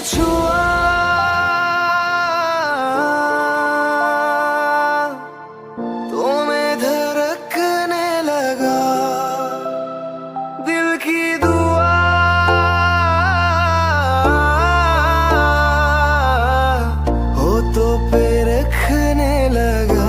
छुआ तो मैं धड़कने लगा। दिल की दुआ हो तो पे रखने लगा।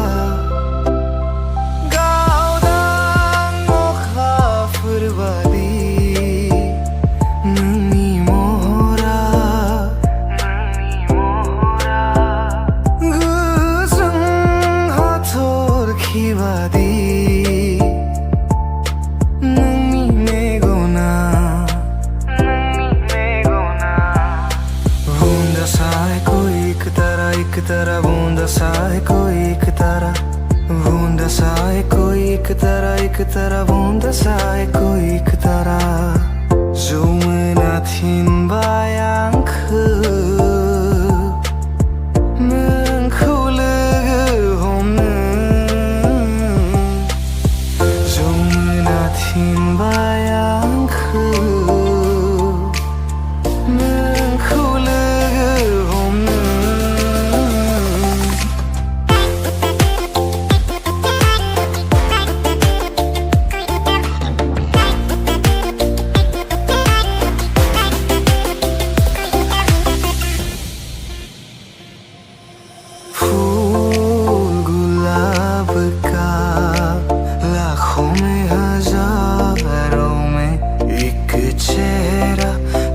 बूंदा सा है कोई एक तारा, बूंदा सा है कोई एक तारा, एक तारा bunda sa है कोई एक तारा। जो menatin bayangku mengkulegehomne, जो menatin bayangku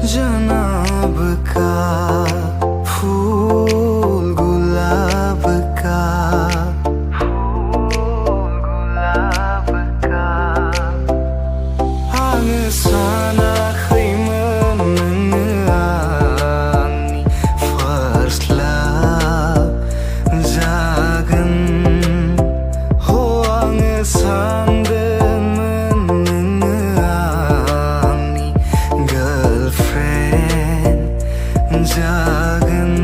जनाब का फूल गुलाब का, फूल गुलाब का। आं सानाखै आंनि first love जागोन। हो आं सानदोंमोन आंनि girlfriend जागोन।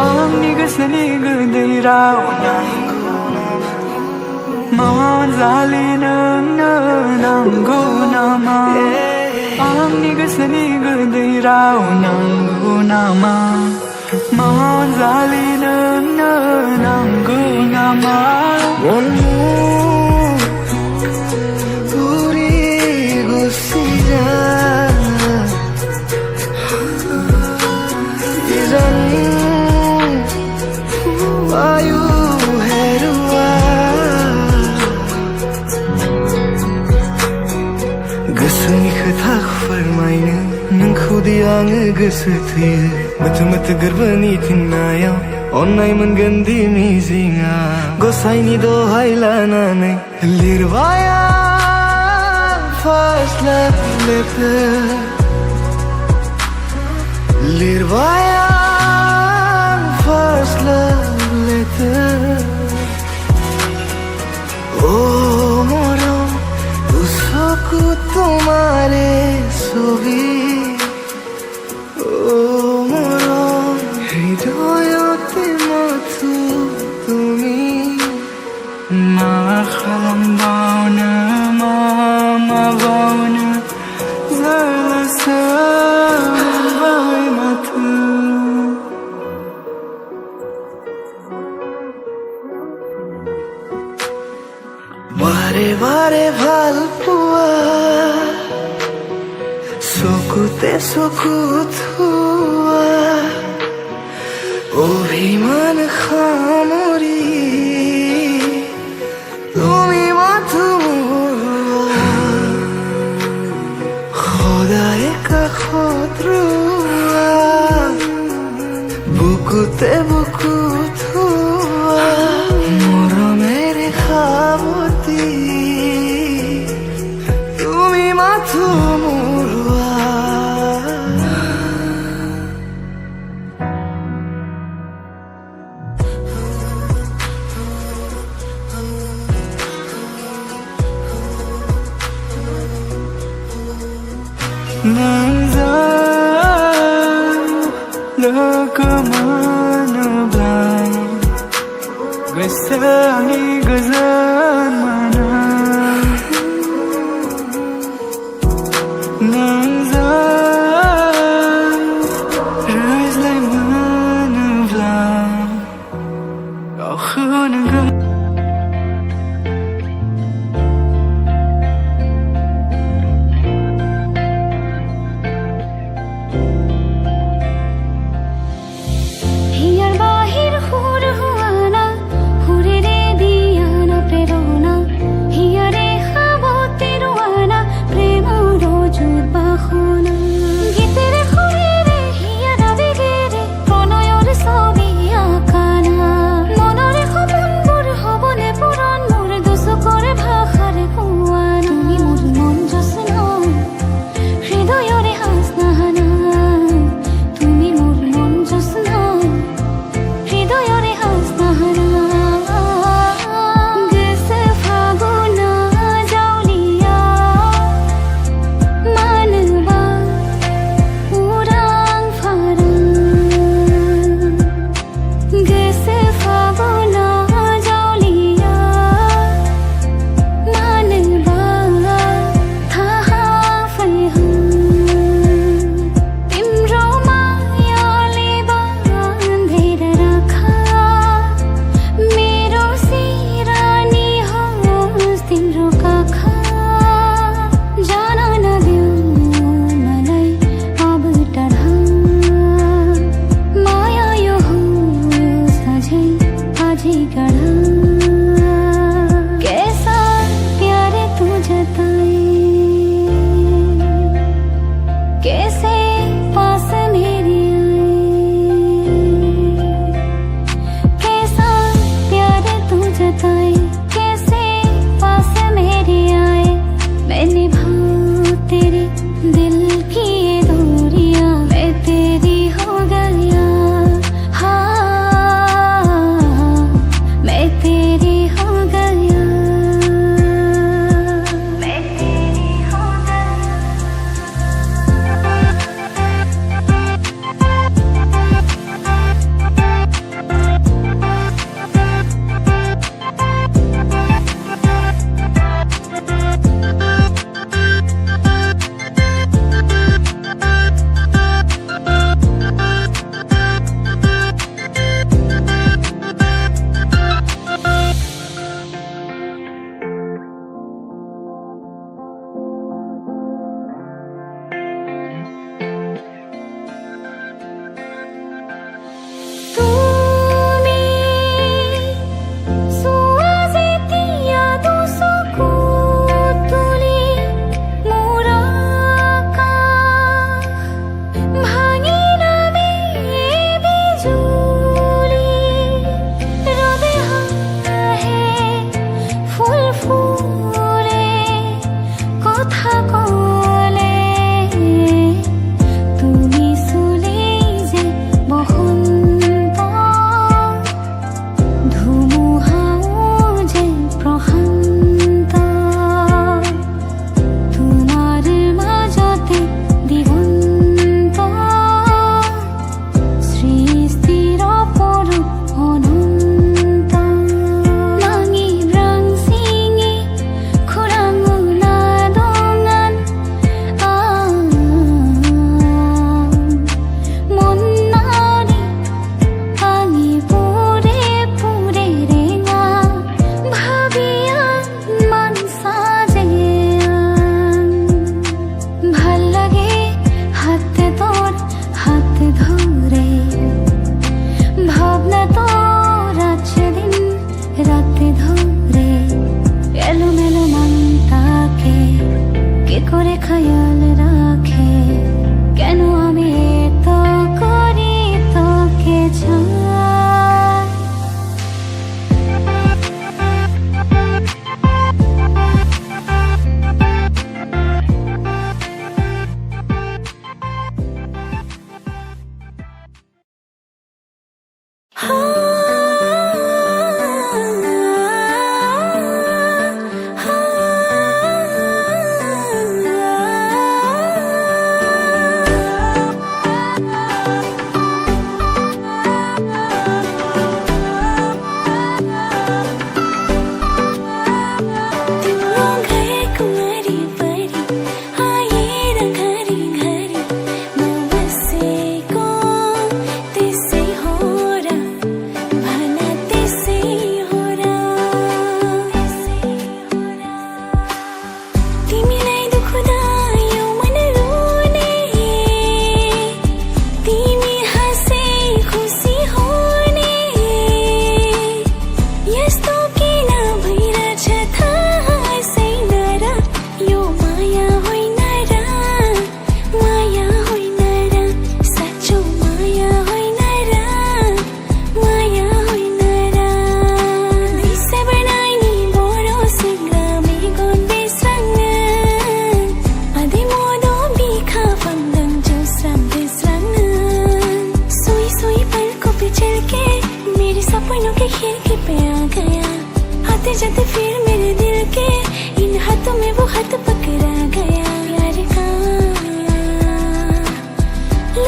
Ani kesini gedirau Mawan zalinen nanggu nama. Ani kesini gedirau nanggu nama. Mawan zalinen nanggu nama. Puri gusira ayu herua गोसोनि खोथा फोरमायनो नोंखौ दि आङो गोसो थैयो। मोथो मोथो गोरबोनि फिननायाव अननाय मोनगोन दि मिजिंआ। गसाइनि दहाय लानानै लिरबाय आं first love letter, लिरबाय आं first love letter। ओ मरम उसको तुम्हारे ছবি। ओ मरम বুকুতে চকুত হোৱা অভিমান সামৰি তুমি মাথো মোৰোৱা সদায় কাষত ৰোৱা বুকুতে বুকুত হোৱা মৰমেৰে সাৱতি তুমি মাথো মোৰোৱা Nang kemanablang Gasangi gazan mana Nang Rizlay manablang Kau khunagang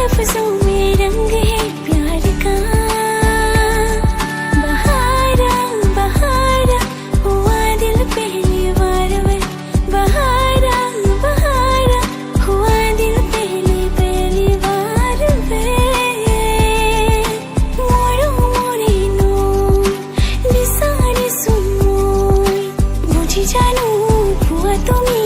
लफ्जों में रंग है प्यार का बहारा बहारा हुआ दिल पहली बार वे बहारा बहारा हुआ दिल पहली बार वे मोरो मोरे नो निसारे सुनोय बुझी जानू हुआ तुम्ही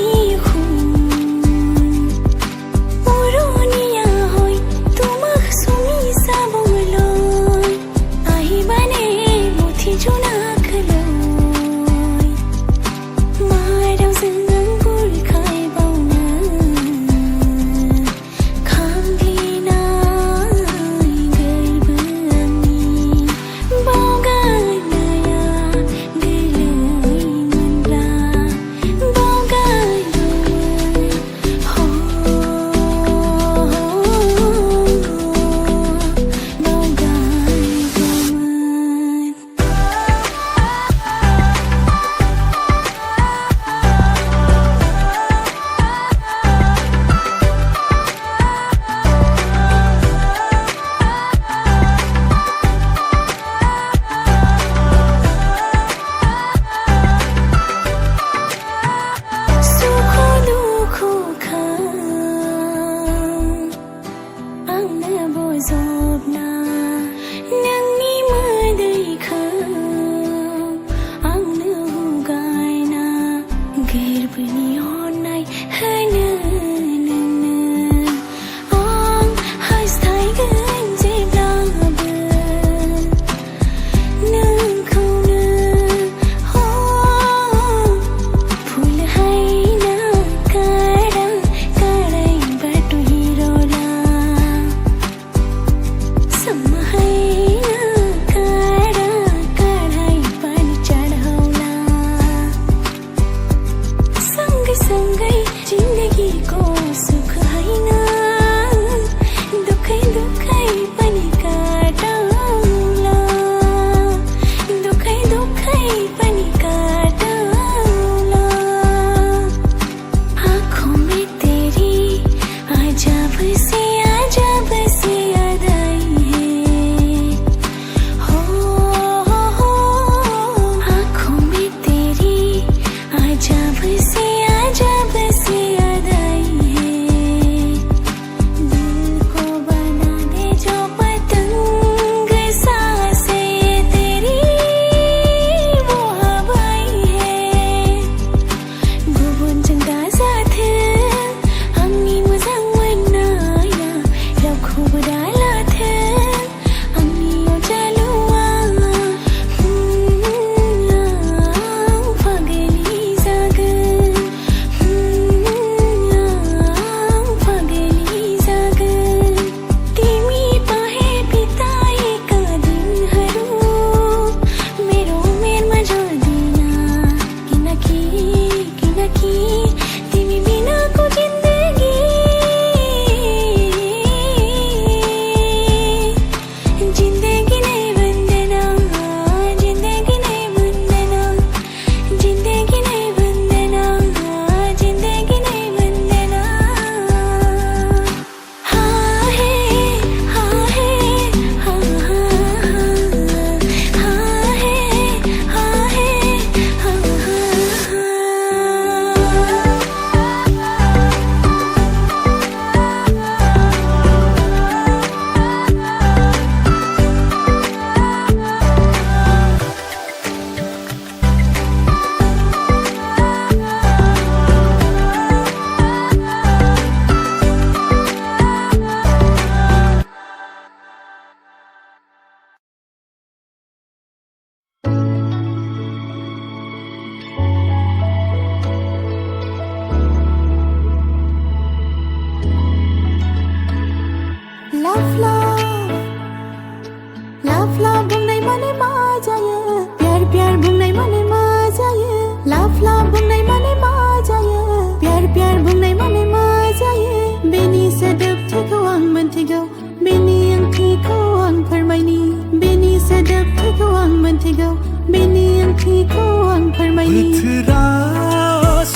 Bothera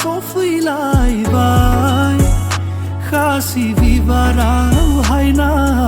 sofailaybai khasi vivarau haina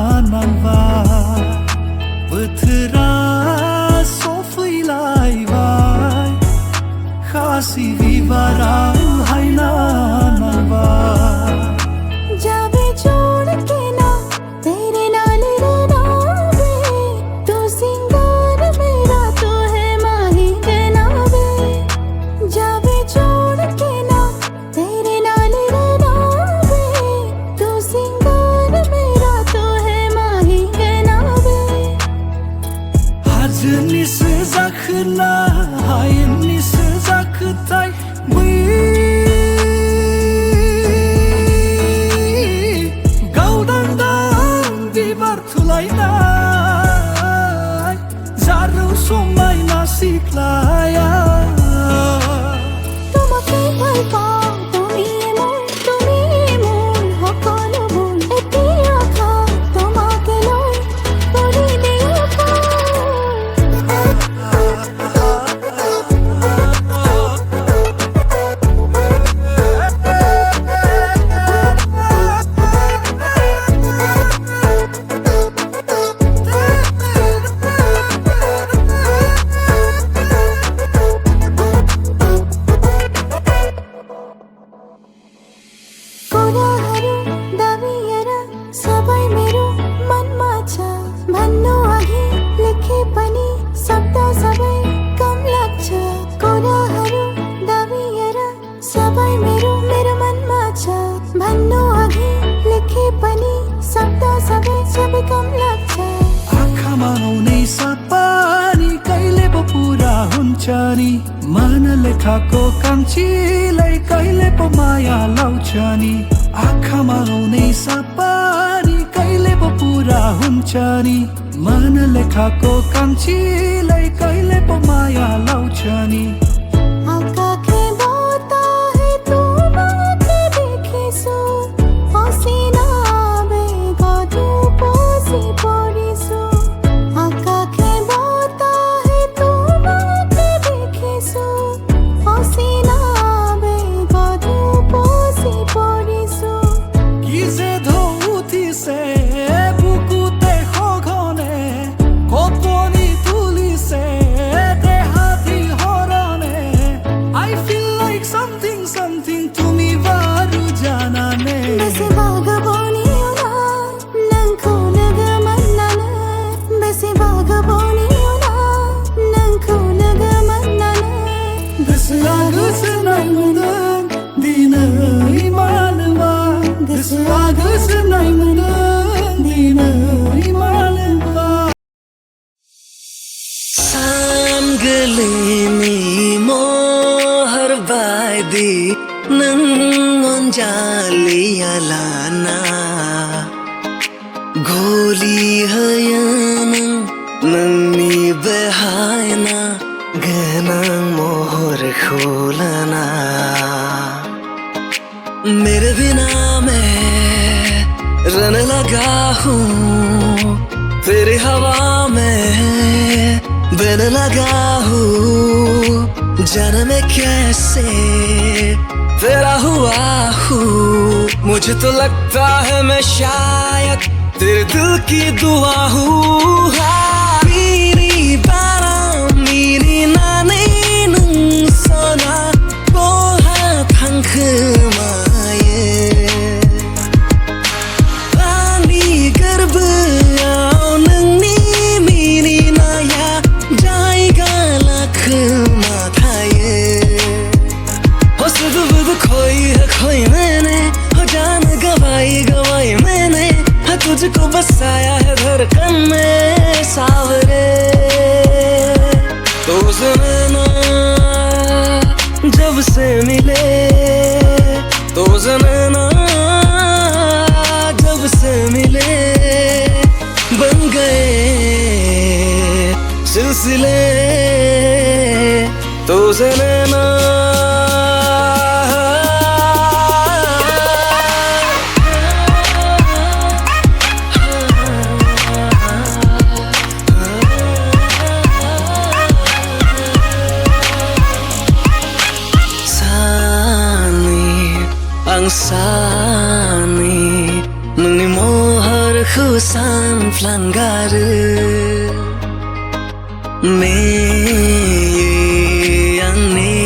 हुन्छ नि मन लेखाको कान्छीलाई कहिले पो माया लाउँछ नि आँखामा आउने सपनी कहिले पो पुरा हुन्छ नि मन लेखाको कान्छीलाई कहिले पो माया लाउँछ नि Gelini mohar baidi nang jali alana goli hayana nani behayna ganang mohar khulana मेरे बिना मैं रन लगा हूँ तेरी हवा में बन लगा हूँ जाने मैं कैसे तेरा हुआ हूँ मुझे तो लगता है मैं शायद तेरे दिल की दुआ हूँ मेरी बारा मेरी नानी नंग सोना को है थंख माये रानी गर्भ आओ नंगनी मेरी नाया जाएगा लाख माथाये हो सुध बुध खोई है खोई मैंने हो जान गवाई मैंने है तुझको बसाया है धड़कन में सावरे तो ज़माना जब से मिले तो ज़माना जब से मिले बन गए सिलसिले तो ज़माना Angsani nungi mohar khusan flanggar me angni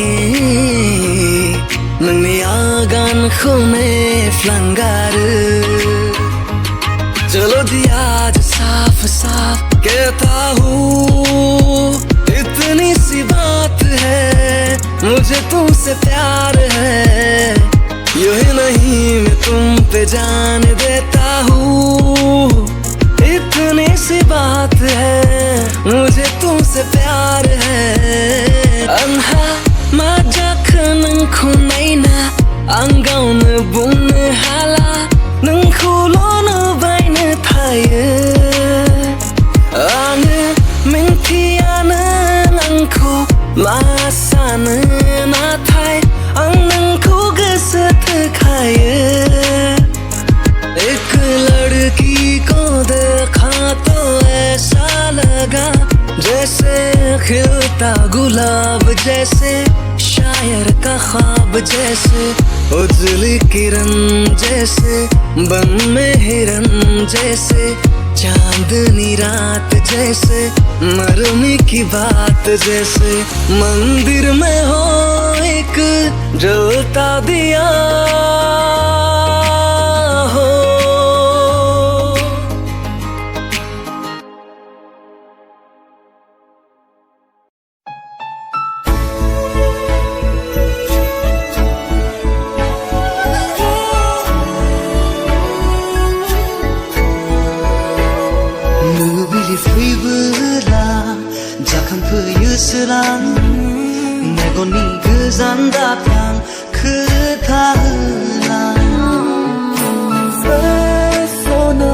nungi agan khune flanggar चलो दिया आज साफ साफ कहता हूँ इतनी सी बात है मुझे तुमसे प्यार है यूं ही नहीं मैं तुम पे जान देता हूँ इतनी सी बात है मुझे तुमसे प्यार है अन्हा माजक नंखु नैना अंगाउन बुन हाला नंखु लोन बाइन थायो आं मिन्थियान नंखु मासान नाथाय आं नंखु गोसो थोखायो एक लड़की को देखा तो ऐसा लगा जैसे खिलता गुलाब जैसे शायर का ख्वाब जैसे उजली किरण जैसे बन में हिरन जैसे चांदनी रात जैसे नरमी की बात जैसे मंदिर में हो एक जलता दिया हो Nubili fibula jakan pu yusulan 산다평 그 다을라 Persona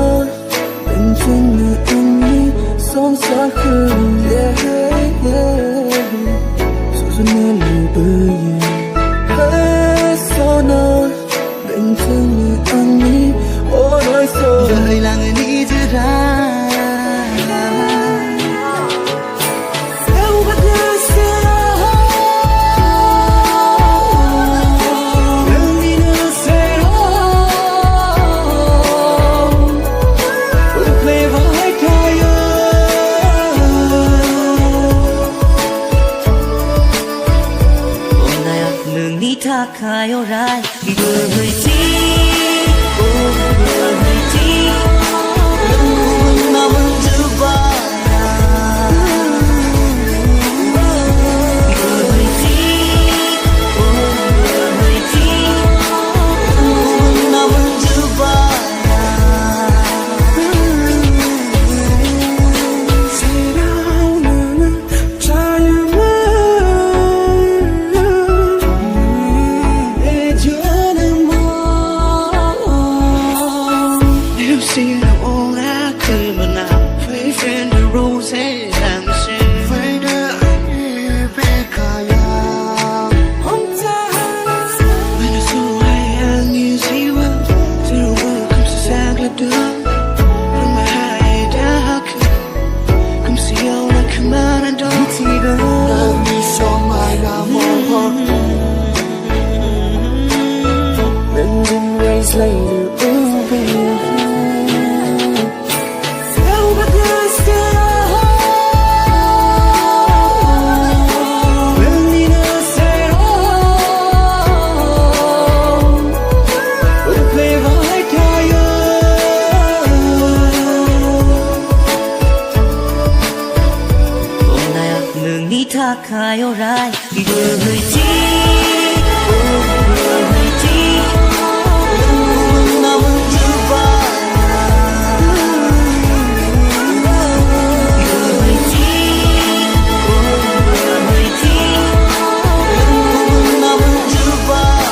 Bencinni ini Sonsa hülye Sözüne libeyi Persona Bencinni ini Onay so Dahilangin 잊으라 가요 라이 불지 불지 남은 두바야 불지 남은 두바야 새로운 자유만 See it all I could, but now faith in the roses I'm saying Fader Rebecca When it's so high I need zero Zero world comes to saglado From my high dark Come see all I come out and don't see the love me so my love Bending ways later, ooh baby 가요 라이 불지 불지 남은 두바야 불지 남은 두바야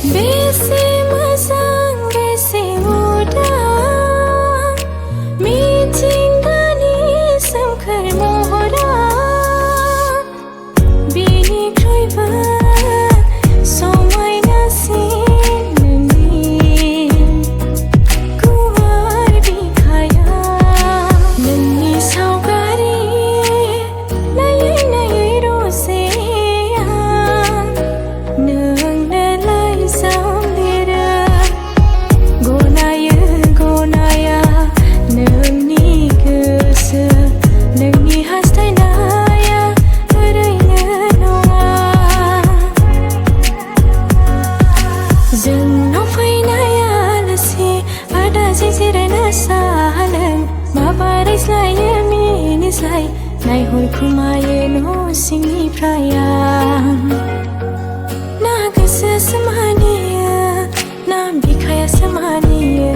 बेसे मोजां बेसे उदां मिथिंगानि सोमखोर महरा बेनिख्रुइबो समायनासिन नोंनि गुवार बिखाया नोंनि सावगारि नायै नायै रसेया नोंनो लाइजाम लिरो गनायो गनाया नोंनि गोसो नोंनि हास्थायनाया ओरैनो नङा जोंनाव फैनाय आलासि आदाजों जिरायना साहा लों माबा रायज्लायो मिनिज्लाय नायहरखुमायो न' सिंनिफ्राय आं ना गोसोसो मानियो ना बिखायासो मानियो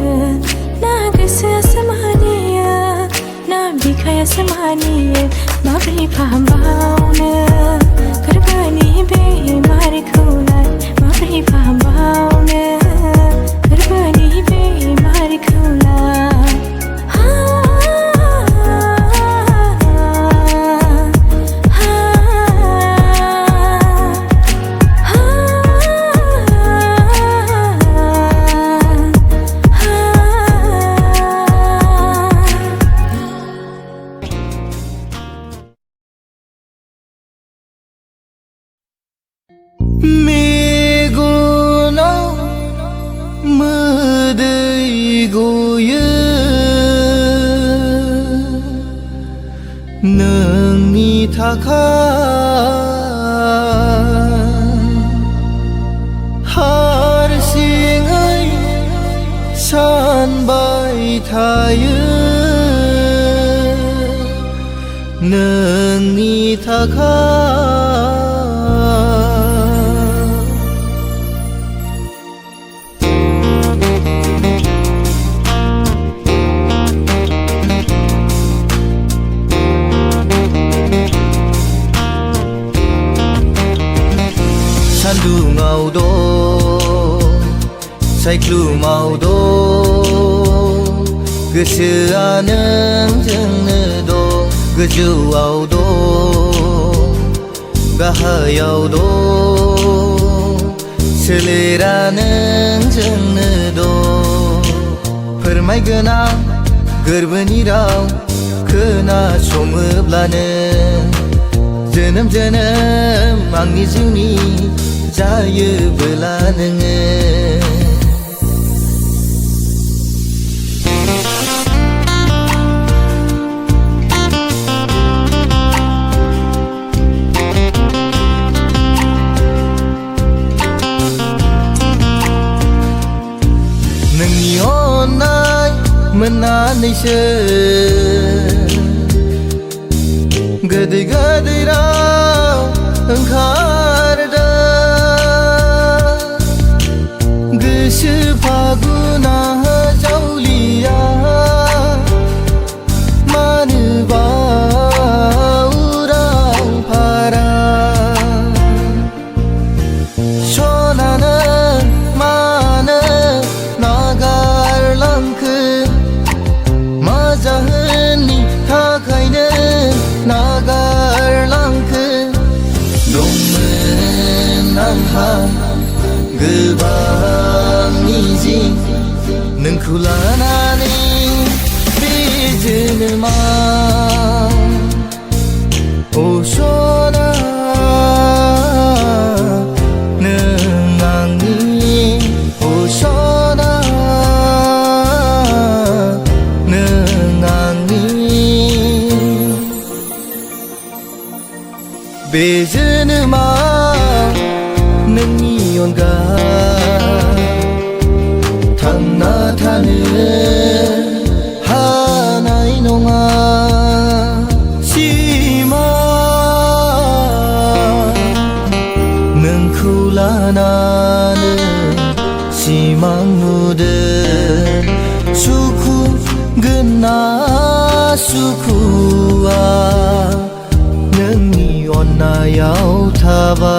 ना गोसोआसो मानियो ना बिखायासो मानियो माब्रै फाहामबावनो गोरबोनि बेमारखौलाय माब्रै फाहामबावनो गोरबोनि बेमारखौलाय मेगनाव मोदै गयो नोंनि थाखाय हारसिङै सानबाय थायो नोंनि थाखाय सान्दुङाव दं सायख्लुमाव दं गोसोआ नोंजोंनो दं गोजौआव दं गाहायाव दं सोलेरा नोंजोंनो दं फोरमायगोनां गोरबोनि राव खोनासङोब्लानो जोनोम जोनोम आंनि जिउनि जायोबोला नोङो नोंनि अननाय मोननानैसो गोदै गोदै राव ओंखारदों गोसो फागुना जावलिया मानोबा उराव फारा सनानो मानो नागारलांखो मा जाहोननि थाखायनो नागारलांखो दंमोन आंहा गोबां मिजिं नोंखौ लानानै बे जोनोमाव अ सना नों आंनि अ सना नों आंनि बे जोनोमाव नोंनि अनगा थांना थानो हानाय नङा सिमा नोंखौ लानानै सिमां नुदों सुखु गोना सुखुआ नोंनि अननायाव थाबा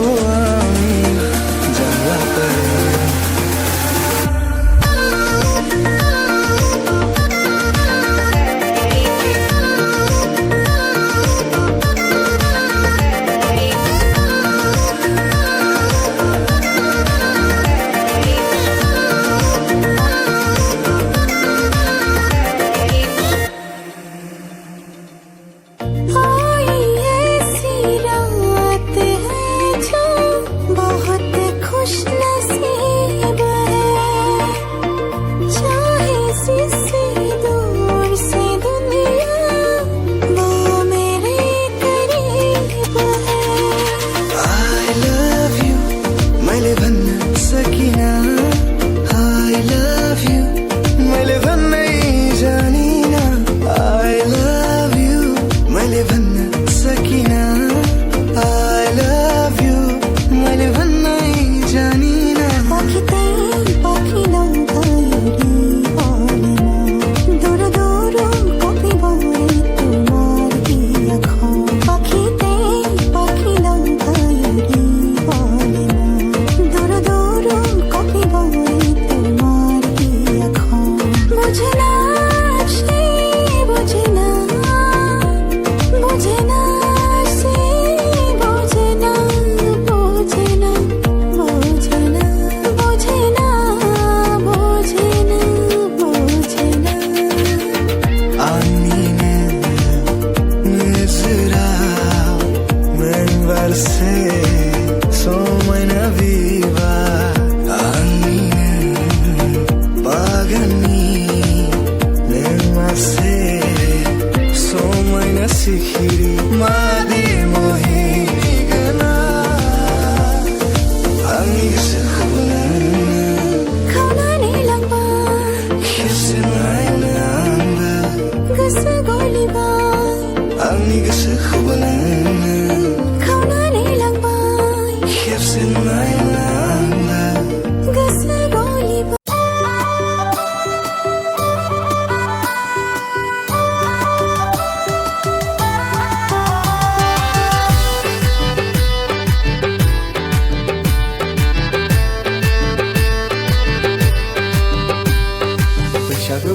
আমি জানলা পারে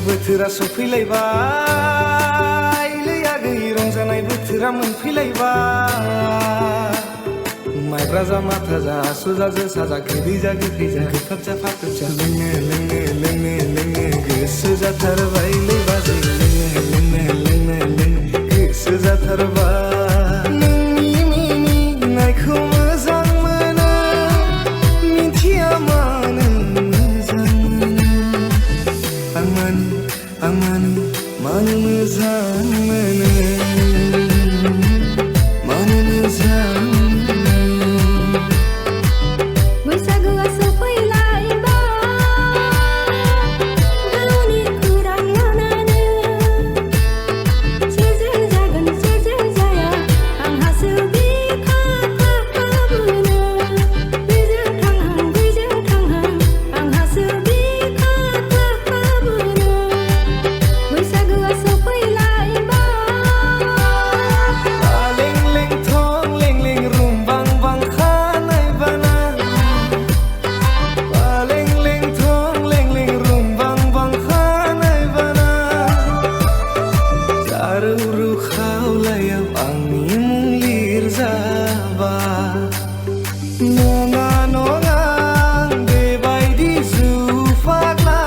बोथोरा सफैलायबाय लैया गैयै रंजानाय बोथोरा मोनफैलायबाय माइब्रा जा माथा जा आसु जा जोसा जा गोदै जा गोखै जा गोफाब जा फाखोब जा लोंनो लोंनो लोंनो लोंनो गोसो जाथारबाय लै बाजै लोंनो लोंनो लोंनो लोंनो गोसो जाथारबाय नोंनि मिनिनायखौ मोजां मोनो मिथिया मानो मोजां मोनो आं मानो मोजां मोनो मानो मोजां बैसागुआ सफैलायबाय गावनि खौरां लानानै सोरजों जागोन सोरजों जाया आंहासो बिखा खाबोनो बैजों थांहां आंहासो बिखा खाबोनो बैसागुआ सफैलायबाय लें लें थं लें लें रुम बां बां खानाय बाना लें लें थं लें लें रुम बां बां खानाय बाना जारौ रौ खावलायाव आंनि मुं लिरजाबा नङा नङा बेबायदि जुफाग्ला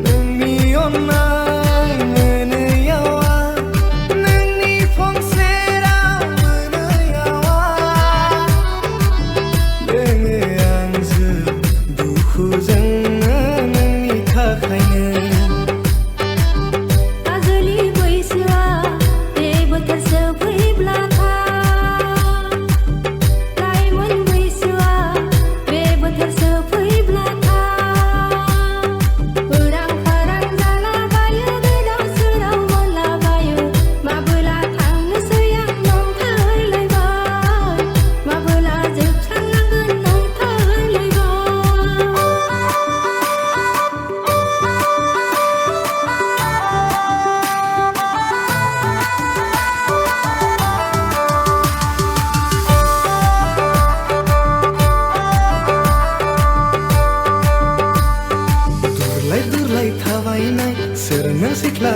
नोंनि अननाय मोनैयाव आं नोंनि फंसेराव मोनैयाव आं लोङो आं जौ दुखुजोंनो नोंनि थाखायनो आजोलि बैसोआ बे बोथोर सफैब्लाथाय लाइमोन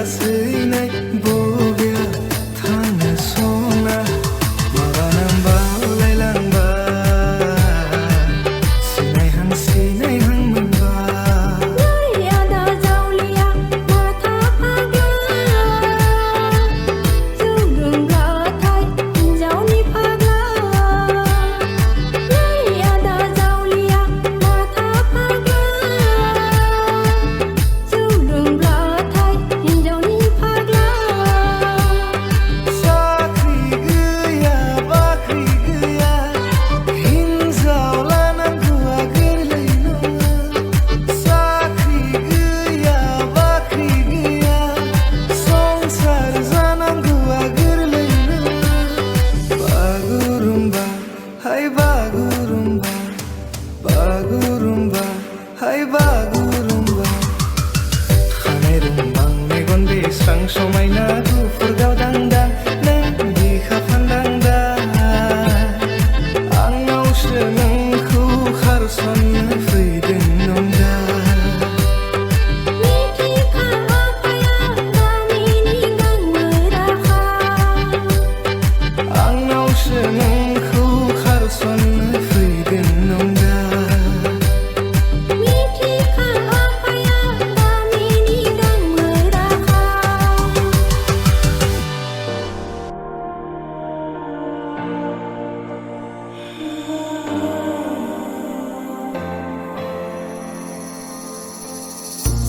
लासैनै बबेया थांनो सना माबा नांबावलाय लांबाय सिनायहां सिनायहां मोनबाय आदा जावलिया माथा फाग्ला जौ लोंग्राथाय हिन्जावनि फाग्ला आदा जावलिया माथा फाग्ला जौ लोंग्राथाय हिन्जावनि फाग्ला साख्रि गैया बाख्रि गैया हिन्जाव लानांगौआ गोरलै नङा साख्रि गैया बाख्रि गैया संसार जानांगौआ गोरलै नङा बागुरुम्बा हाय बागुरुम्बा बागुरुम्बा हाय बागुरुम्बा खानाय रुम्बां मेगन बेस्रां समायना गुफुर गावदांदां नों बिखा फान्दांदां आंनावसो नोंखौ खारसननो फैदों नंदा मिथिखा आफाया गामिनि गांबोराखा आंनावसो नोंखौ खारसननो फैदों नंदा मिथिखा आफाया गामिनि गांबोराखा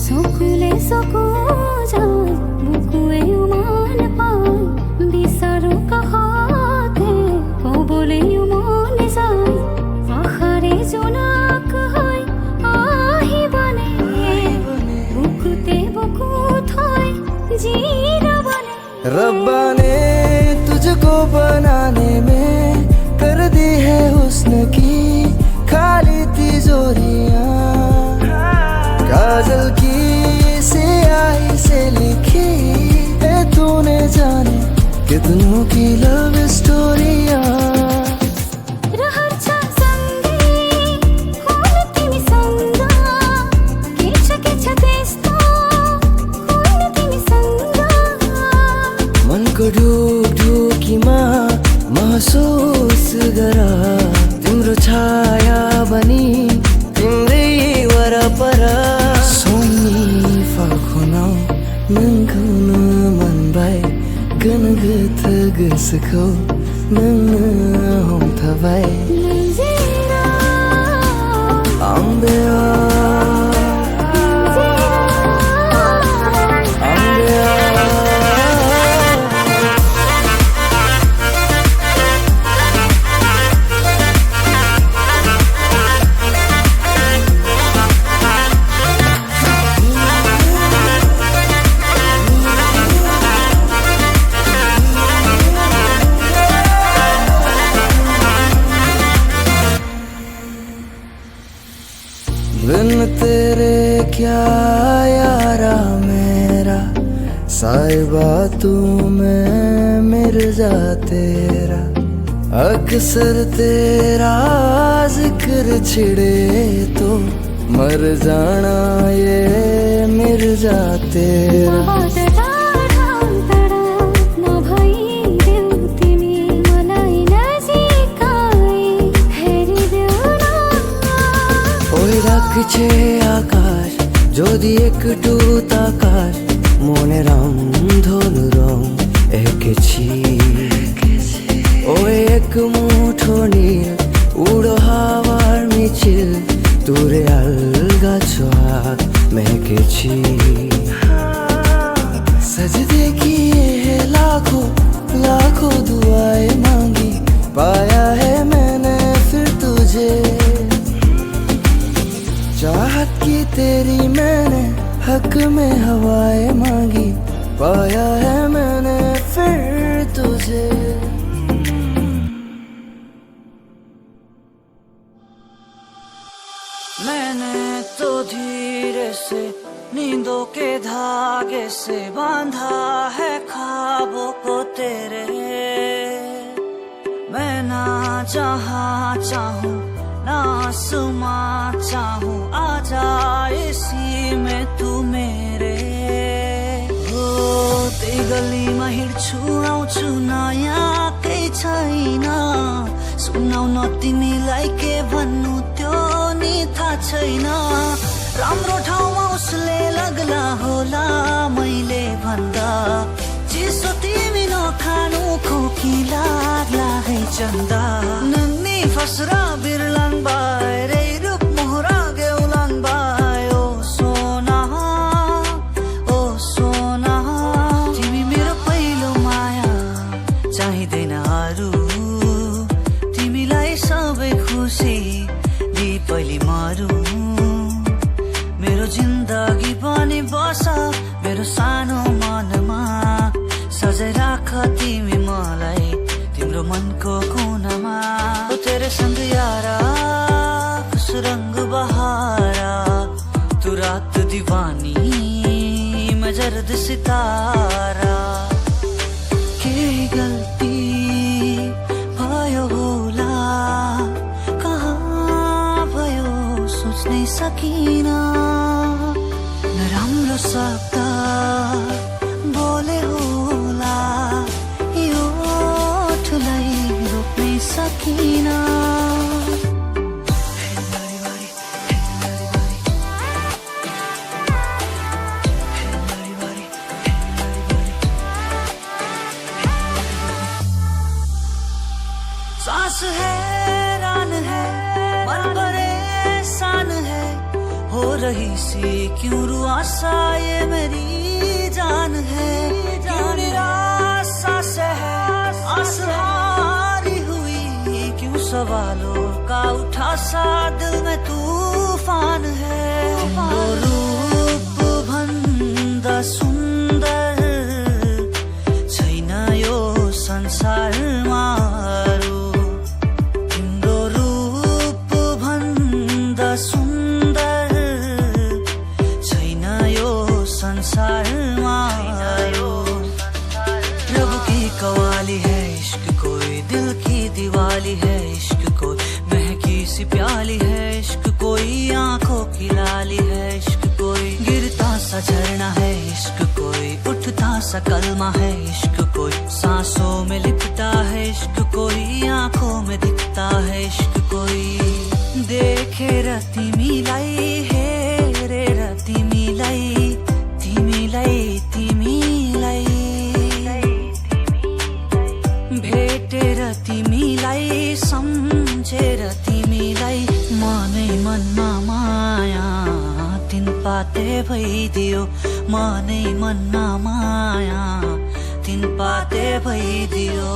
চকুলে চকু যায় বুকুৱে উমান পায় বিচাৰো কাষতে ক'বলৈও মন যায় আশাৰে জোনাক হৈ আহিবানে বুকুতে বুকু থৈ জিৰাবানে रब्बा ने तुझको बनाने में कर दी है हुस्न की खाली तिजोरियां काजल की स्याही से लिखी है तूने जाने कितनों की लव स्टोरियां रहन्छ सँगै कुन तिमी सँग के छ त्यस्तो कुन तिमी सँग मनको ढुकढुकीमा महसुस गरा तिम्रो छाया बनी तिम्रै वरपर सोनी फाखुनाव नोंखौ मोनबाय गोनो गोथो गोसोखौ नोंनो हमथाबाय आं बेयाव आं बेयाव बिन तेरे क्या यारा मेरा साहिबा तू मैं मिर्जा तेरा अक्सर तेरा जिक्र छिड़े तो मर जाना ये मिर्जा तेरा बहुत टाढा नभइदेऊ तिमी मलाई नजिकै हेरिदेऊ न ওই রাখছে আকাশ যদি একটু তাকাস মনে রামধনু রং এঁকেছি ওই এক মুঠো নীল উড়ো হাওয়ার মিছিল দূরে আলগা ছোঁয়া মেখেছি सजदे किए है लाखों लाखों दुआएं मांगी पाया है मैंने फिर तुझे चाहत की तेरी मैंने हक में हवाएं मांगी पाया है मैंने फिर तुझे मैंने तो धीरे से नींदों के धागे से बांधा है ख्वाबों को तेरे मैं ना जहाँ चाहूँ ना आसमां चाहूँ आ जा इसी में तू मेरे हो गलीमा हिँड्छु आउँछु नयाँ केही छैन सुनाउन तिमीलाई के भन्नु त्यो नि थाहा छैन राम्रो ठाउँमा उसले लाग्ला होला मैले भन्दा चिसो तिमी नखानु खोकी लाग्ला है चन्दा नन्नी फसरा बिरलाङ बारे रूप मोहरा गेउलाङ बाय ओ सोना तिमी मेरो पहिलो माया चाहिँदैन अरू तिमीलाई सबै खुसी दि पहिले मरू मेरो जिन्दगी पनि बस मेरो सानो मनमा सजाय राख तिमी मलाई तिम्रो मनको कुनामा ओ तेरे संग यारा खुश रंग बहारा तू रात दीवानी मैं जर्द सितारा के गल्ती भयो होला कहाँ भयो सोच्नै सकिन नराम्रो शब्द बोले होला यो ठुलै रोक्नै सकिन सांस है रान है मन परेशान है हो रही सी क्यों रुआसा ये मेरी जान है क्यों निराशा से है आस हारी हुई क्यों सवालों का उठा सा दिल में तूफान है वो रूप भन्दा सुन्दर छैन यो संसारमा सुन्दर छैन यो संसारमा रब की कवाली है इश्क कोई दिल की दिवाली है इश्क कोई महकी सी प्याली है इश्क कोई आंखों की लाली है इश्क कोई गिरता सा झरना है इश्क कोई उठता सा कलमा है इश्क कोई सांसों में लिपटा है इश्क कोई आंखों में दिखता है इश्क कोई देखेर तिमीलाई हेरेर तिमीलाई भेटेर तिमीलाई सम्झेर तिमीलाई मनै मनमा माया तिन पाते भइदियो मनै मनमा माया तिन पाते भइदियो